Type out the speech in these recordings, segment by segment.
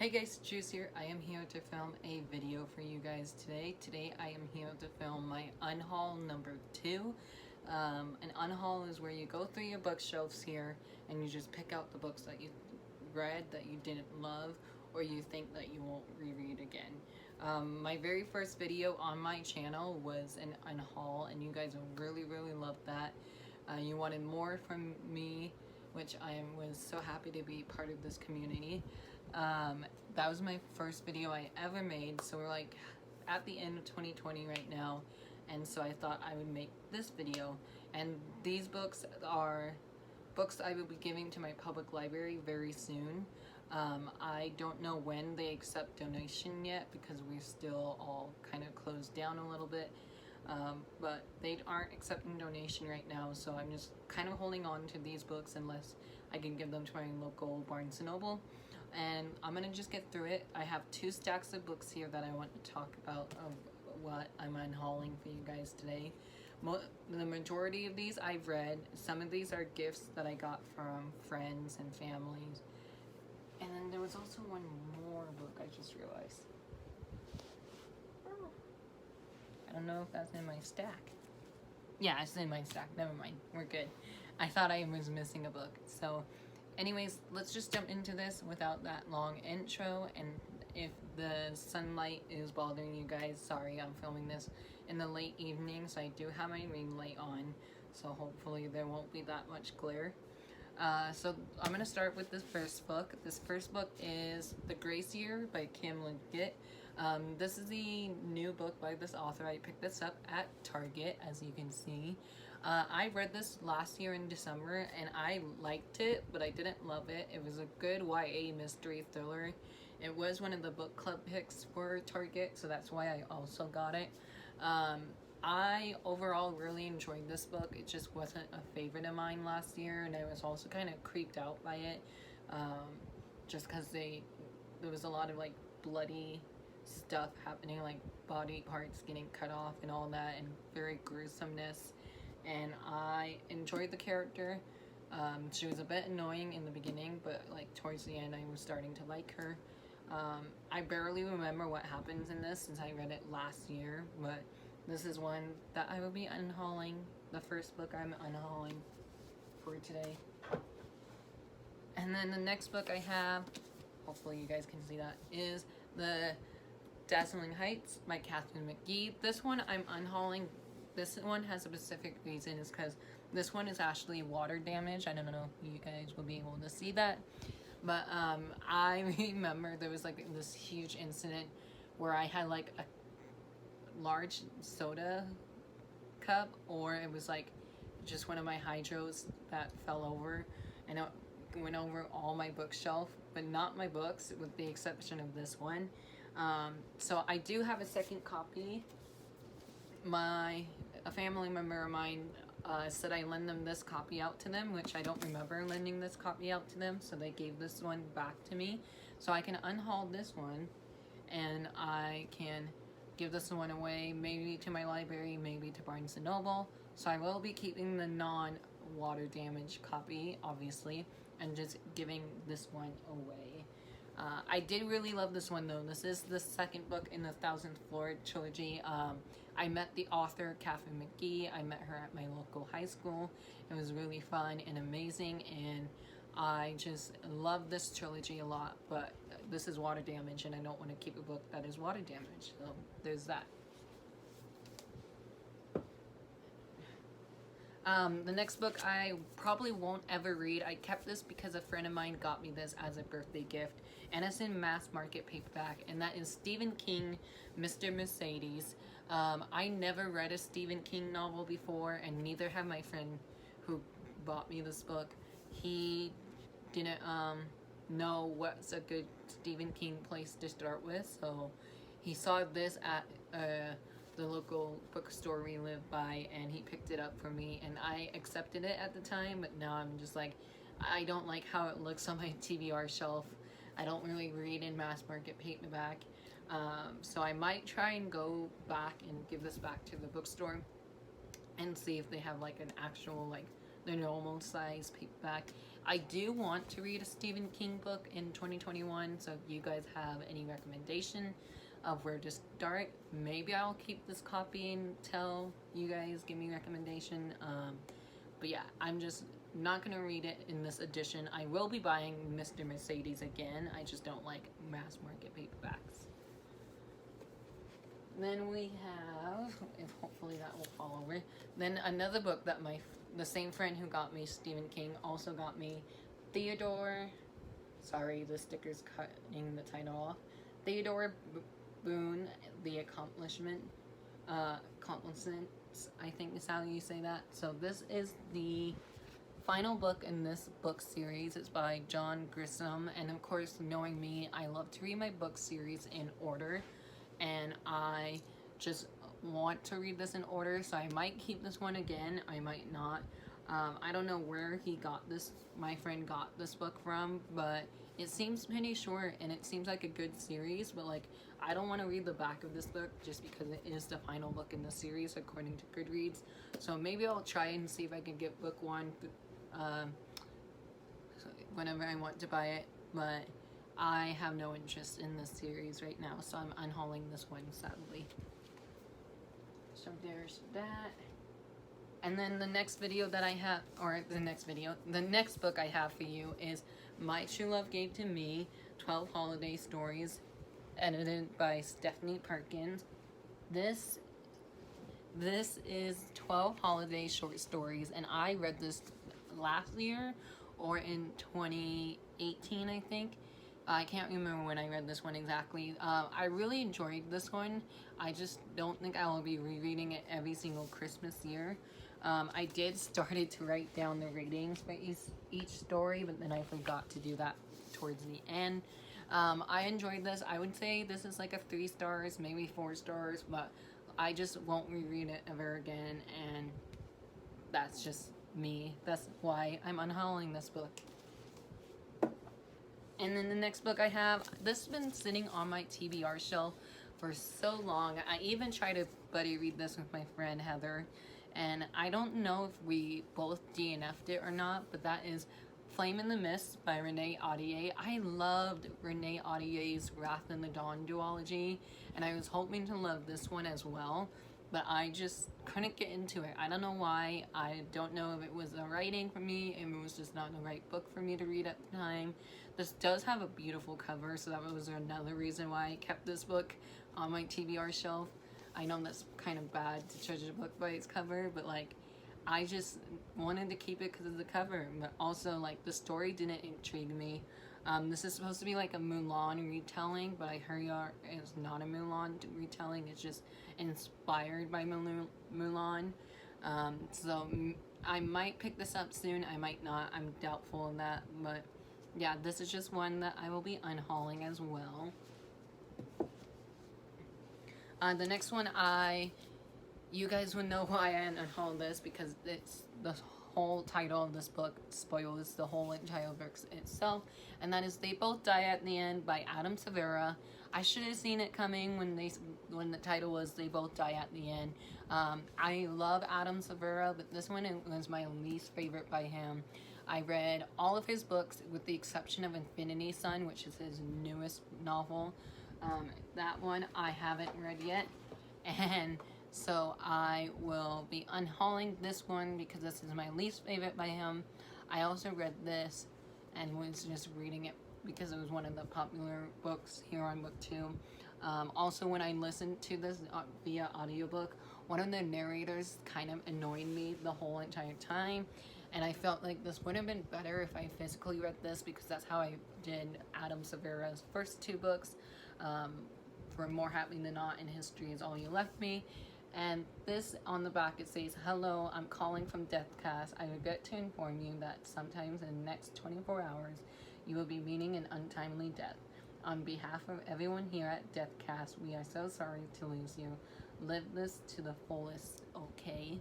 Hey guys, Juice here. I am here to film a video for you guys today. Today I am here to film my Unhaul number 2. An Unhaul is where you go through your bookshelves here and you just pick out the books that you read that you didn't love or you think that you won't reread again. My very first video on my channel was an Unhaul and you guys really loved that. You wanted more from me, which I was so happy to be part of this community. That was my first video I ever made, so we're like at the end of 2020 right now, and so I thought I would make this video. And these books are books I will be giving to my public library very soon. I don't know when they accept donation yet because we're still all kind of closed down a little bit. But they aren't accepting donation right now, so I'm just kind of holding on to these books unless I can give them to my local Barnes & Noble. And I'm gonna just get through it. I have 2 stacks of books here that I want to talk about of what I'm unhauling for you guys today. The majority of these I've read. Some of these are gifts that I got from friends and families. And then there was also one more book I just realized. I don't know if that's in my stack. Yeah, it's in my stack. Never mind. We're good. I thought I was missing a book. So anyways, let's just jump into this without that long intro. And if the sunlight is bothering you guys, sorry, I'm filming this in the late evening, so I do have my ring light on, so hopefully there won't be that much glare. So I'm going to start with this first book. This first book is The Gracier by Kim Liggett. This is the new book by this author. I picked this up at Target, as you can see. I read this last year in December and I liked it, but I didn't love it. It was a good YA mystery thriller. It was one of the book club picks for Target, so that's why I also got it. I overall really enjoyed this book. It just wasn't a favorite of mine last year, and I was also kind of creeped out by it, just because there was a lot of like bloody stuff happening, like body parts getting cut off and all that, and very gruesomeness. And I enjoyed the character. She was a bit annoying in the beginning, but like towards the end I was starting to like her. I barely remember what happens in this since I read it last year, but this is one that I will be unhauling. The first book I'm unhauling for today. And then the next book I have, hopefully you guys can see that, is the Dazzling Heights by Catherine McGee. This one I'm unhauling. This one has a specific reason, is because this one is actually water damage. I don't know if you guys will be able to see that, but I remember there was like this huge incident where I had like a large soda cup, or it was like just one of my hydros that fell over, and it went over all my bookshelf, but not my books, with the exception of this one. So I do have a second copy. A family member of mine said I lend them this copy out to them, which I don't remember lending this copy out to them, so they gave this one back to me. So I can unhaul this one, and I can give this one away, maybe to my library, maybe to Barnes & Noble. So I will be keeping the non-water damage copy, obviously, and just giving this one away. I did really love this one though. This is the second book in the 1000th Floor trilogy. I met the author, Catherine McGee. I met her at my local high school. It was really fun and amazing, and I just love this trilogy a lot, but this is water damage and I don't want to keep a book that is water damage, so there's that. The next book I probably won't ever read. I kept this because a friend of mine got me this as a birthday gift, and it's in mass market paperback, and that is Stephen King, Mr. Mercedes. I never read a Stephen King novel before, and neither have my friend who bought me this book. He didn't know what's a good Stephen King place to start with, so he saw this at the local bookstore we live by, and he picked it up for me, and I accepted it at the time, but now I'm just like, I don't like how it looks on my TBR shelf. I don't really read in mass market paperback, so I might try and go back and give this back to the bookstore and see if they have like an actual like the normal size paperback. I do want to read a Stephen King book in 2021, so if you guys have any recommendation of where to start, maybe I'll keep this copy until you guys give me recommendation. But yeah, I'm just not gonna read it in this edition. I will be buying Mr. Mercedes again. I just don't like mass market paperbacks. Then we have, if hopefully that will fall over. Then another book that the same friend who got me Stephen King also got me, Theodore. Sorry, the sticker's cutting the title off. Theodore Boone, The Accomplishments, I think is how you say that. So this is the final book in this book series. It's by John Grisham, and of course, knowing me, I love to read my book series in order, and I just want to read this in order, so I might keep this one again, I might not. I don't know where he got this, my friend got this book from, but it seems pretty short, and it seems like a good series, but like, I don't want to read the back of this book just because it is the final book in the series according to Goodreads. So maybe I'll try and see if I can get book one whenever I want to buy it, but I have no interest in this series right now, so I'm unhauling this one, sadly. So there's that. And then the next video that I have, the next book I have for you is My True Love Gave to Me, 12 Holiday Stories, edited by Stephanie Perkins. This is 12 holiday short stories, and I read this last year or in 2018, I think. I can't remember when I read this one exactly. I really enjoyed this one. I just don't think I will be rereading it every single Christmas year. I did started to write down the ratings for each story, but then I forgot to do that towards the end. I enjoyed this. I would say this is like a 3 stars, maybe 4 stars, but I just won't reread it ever again, and that's just me. That's why I'm unhauling this book. And then the next book I have, this has been sitting on my TBR shelf for so long. I even tried to buddy read this with my friend Heather, and I don't know if we both DNF'd it or not, but that is Flame in the Mist by Renee Ahdieh. I loved Renee Ahdieh's Wrath in the Dawn duology, and I was hoping to love this one as well, but I just couldn't get into it. I don't know why. I don't know if it was the writing for me, if it was just not the right book for me to read at the time. This does have a beautiful cover, so that was another reason why I kept this book on my TBR shelf. I know that's kind of bad to judge a book by its cover, but like, I just wanted to keep it because of the cover, but also like the story didn't intrigue me. This is supposed to be like a Mulan retelling, but I heard it's not a Mulan retelling. It's just inspired by Mulan. So I might pick this up soon. I might not. I'm doubtful of that, but yeah, this is just one that I will be unhauling as well. The next one, you guys would know why I unhauled this, because it's the whole title of this book spoils the whole entire book itself, and that is They Both Die at the End by Adam Severa. I should have seen it coming when the title was They Both Die at the End. I love Adam Severa, but this one was my least favorite by him. I read all of his books with the exception of Infinity Sun, which is his newest novel. That one I haven't read yet, and so I will be unhauling this one because this is my least favorite by him. I also read this and was just reading it because it was one of the popular books here on BookTube. Also, when I listened to this via audiobook, one of the narrators kind of annoyed me the whole entire time, and I felt like this would have been better if I physically read this, because that's how I did Adam Severa's first 2 books. For More Happy Than Not and History Is All You Left Me. And this, on the back, it says, "Hello, I'm calling from Deathcast. I regret to inform you that sometimes in the next 24 hours, you will be meeting an untimely death. On behalf of everyone here at Deathcast, we are so sorry to lose you. Live this to the fullest, okay?"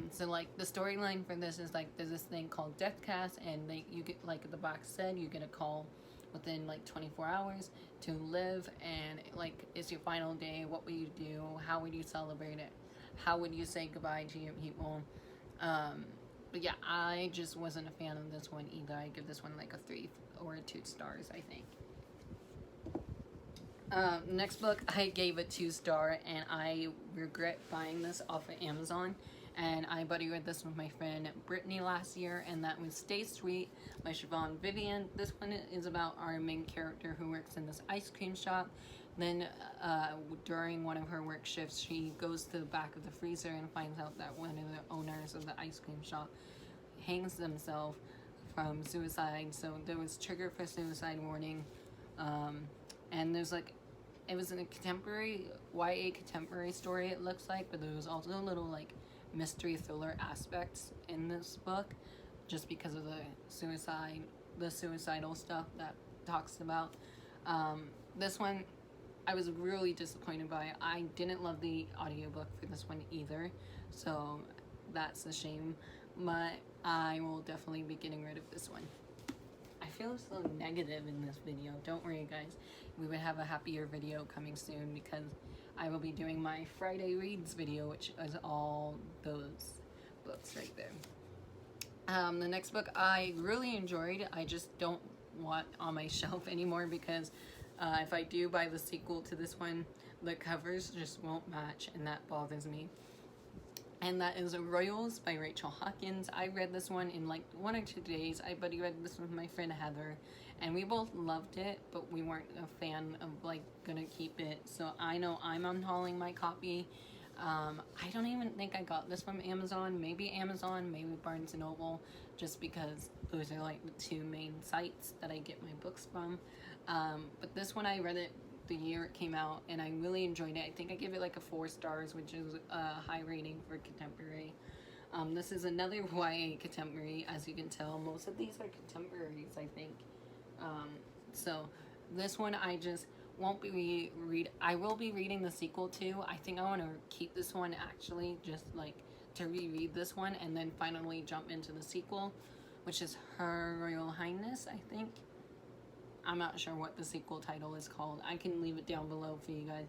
So like the storyline for this is like there's this thing called Deathcast, and you get, like the box said, you get a call within like 24 hours to live, and like it's your final day. What would you do? How would you celebrate it? How would you say goodbye to your people? But yeah, I just wasn't a fan of this one either. I give this one like a 3 or 2 stars, I think. Next book, I gave a 2-star, and I regret buying this off of Amazon. And I buddy read this with my friend Brittany last year, and that was Stay Sweet by Siobhan Vivian. This one is about our main character who works in this ice cream shop. Then during one of her work shifts, she goes to the back of the freezer and finds out that one of the owners of the ice cream shop hangs themselves from suicide. So there was trigger for suicide warning. And there's like, it was in a contemporary, YA contemporary story it looks like, but there was also a little like mystery thriller aspects in this book, just because of the suicidal stuff that talks about. This one, I was really disappointed by. I didn't love the audiobook for this one either, so that's a shame, but I will definitely be getting rid of this one. I feel so negative in this video. Don't worry, guys. We would have a happier video coming soon because I will be doing my Friday Reads video, which is all those books right there. The next book I really enjoyed. I just don't want on my shelf anymore because if I do buy the sequel to this one, the covers just won't match, and that bothers me. And that is Royals by Rachel Hawkins. I read this one in like 1 or 2 days. I buddy read this with my friend Heather, and we both loved it, but we weren't a fan of like gonna keep it. So I know I'm unhauling my copy. I don't even think I got this from Amazon. Maybe Amazon, maybe Barnes & Noble, just because those are like the 2 main sites that I get my books from. But this one I read it the year it came out, and I really enjoyed it. I think I give it like a 4 stars, which is a high rating for contemporary. This is another YA contemporary, as you can tell. Most of these are contemporaries, I think. So this one I just won't be I will be reading the sequel to. I think I want to keep this one actually, just like to reread this one and then finally jump into the sequel, which is Her Royal Highness, I think. I'm not sure what the sequel title is called. I can leave it down below for you guys.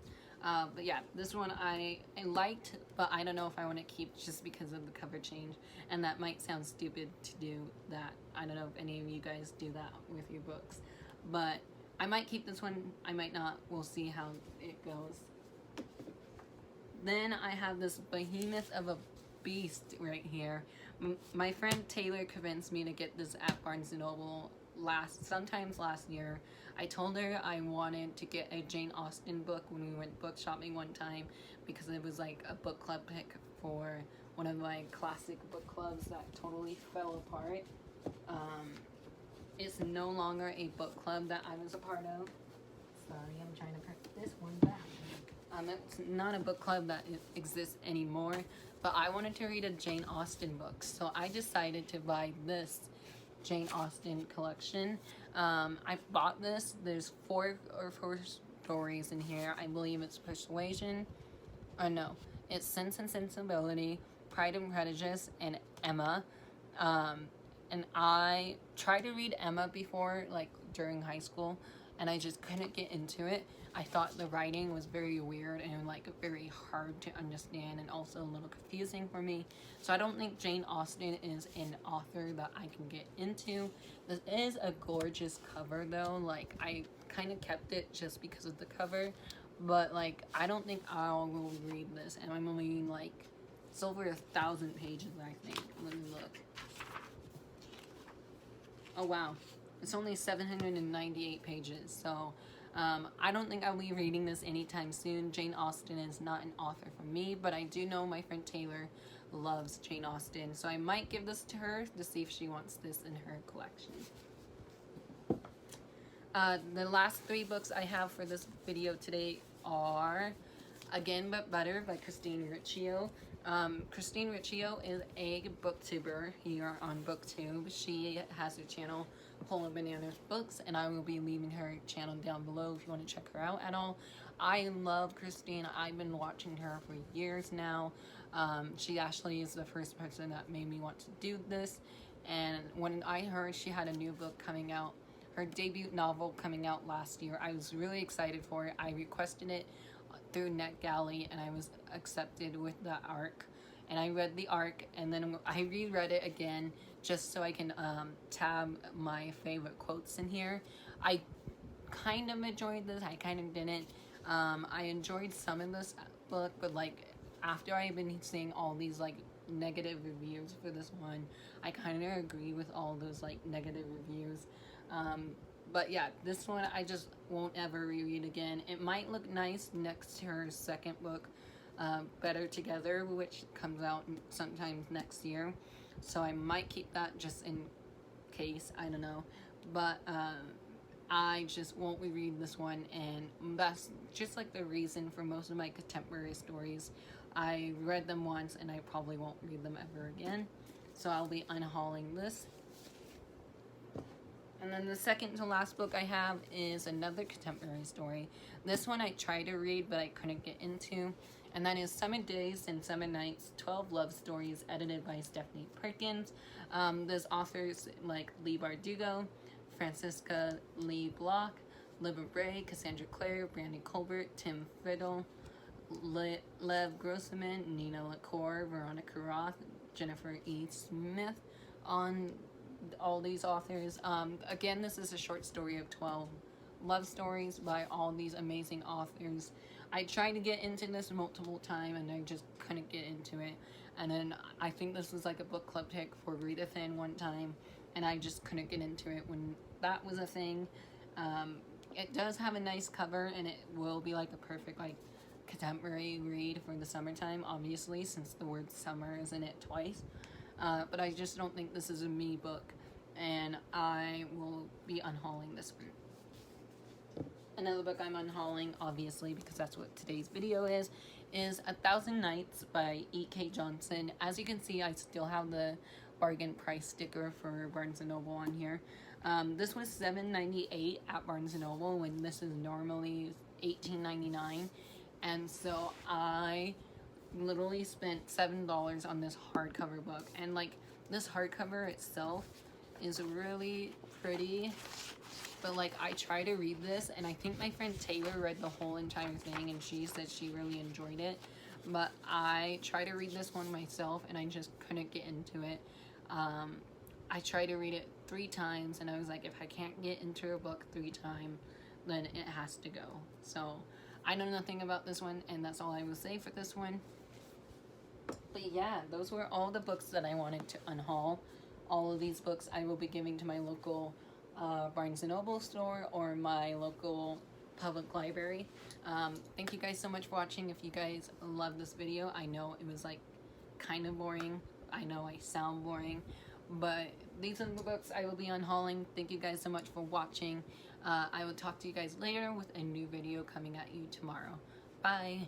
But yeah, this one I liked, but I don't know if I want to keep just because of the cover change. And that might sound stupid to do that. I don't know if any of you guys do that with your books. But I might keep this one. I might not. We'll see how it goes. Then I have this behemoth of a beast right here. My friend Taylor convinced me to get this at Barnes & Noble sometime last year. I told her I wanted to get a Jane Austen book when we went book shopping one time because it was like a book club pick for one of my classic book clubs that totally fell apart. It's no longer a book club that I was a part of. Sorry, I'm trying to put this one back. It's not a book club that exists anymore, but I wanted to read a Jane Austen book, so I decided to buy this Jane Austen collection. I bought this. There's 4 stories in here. I believe it's Persuasion. No, it's Sense and Sensibility, Pride and Prejudice, and Emma. And I tried to read Emma before, like during high school, and I just couldn't get into it. I thought the writing was very weird and like very hard to understand and also a little confusing for me. So I don't think Jane Austen is an author that I can get into. This is a gorgeous cover though. Like I kind of kept it just because of the cover, but like I don't think I'll read this. And I'm only like, it's over 1,000 pages, I think. Let me look. Oh wow, it's only 798 pages, so I don't think I'll be reading this anytime soon. Jane Austen is not an author for me, but I do know my friend Taylor loves Jane Austen, so I might give this to her to see if she wants this in her collection. The last 3 books I have for this video today are Again But Better by Christine Riccio. Christine Riccio is a booktuber here on BookTube. She has her channel, Polar Bananas Books, and I will be leaving her channel down below if you want to check her out at all. I love Christine. I've been watching her for years now. She actually is the first person that made me want to do this, and when I heard she had a new book coming out, her debut novel coming out last year, I was really excited for it. I requested it through NetGalley, and I was accepted with the ARC, and I read the arc, and then I reread it again just so I can tab my favorite quotes in here. I kind of enjoyed this, I kind of didn't. I enjoyed some of this book, but like after I've been seeing all these like negative reviews for this one, I kind of agree with all those like negative reviews. But yeah, this one I just won't ever reread again. It might look nice next to her second book, Better Together, which comes out sometime next year. So I might keep that just in case, I don't know. But I just won't reread this one, and that's just like the reason for most of my contemporary stories. I read them once and I probably won't read them ever again. So I'll be unhauling this. And then the second to last book I have is another contemporary story. This one I tried to read, but I couldn't get into. And that is 7 Days and 7 Nights, 12 Love Stories, edited by Stephanie Perkins. There's authors like Leigh Bardugo, Francisca Lee Block, Libba Bray, Cassandra Clare, Brandon Colbert, Tim Fiddle, Lev Grossman, Nina LaCour, Veronica Roth, Jennifer E. Smith on all these authors. Again, this is a short story of 12 love stories by all these amazing authors. I tried to get into this multiple times and I just couldn't get into it. And then I think this was like a book club pick for Readathon one time, and I just couldn't get into it when that was a thing. It does have a nice cover, and it will be like a perfect like contemporary read for the summertime, obviously, since the word summer is in it twice. But I just don't think this is a me book, and I will be unhauling this one. Another book I'm unhauling, obviously, because that's what today's video is 1,000 Nights by E.K. Johnson. As you can see, I still have the bargain price sticker for Barnes & Noble on here. This was $7.98 at Barnes & Noble when this is normally $18.99. And so I literally spent $7 on this hardcover book. And like, this hardcover itself is really pretty. But like, I try to read this, and I think my friend Taylor read the whole entire thing, and she said she really enjoyed it. But I tried to read this one myself, and I just couldn't get into it. I tried to read it 3 times, and I was like, if I can't get into a book 3 times, then it has to go. So I know nothing about this one, and that's all I will say for this one. But yeah, those were all the books that I wanted to unhaul. All of these books I will be giving to my local Barnes & Noble store or my local public library. Thank you guys so much for watching. If you guys love this video, I know it was like kind of boring. I know I sound boring, but these are the books I will be unhauling. Thank you guys so much for watching. I will talk to you guys later with a new video coming at you tomorrow. Bye.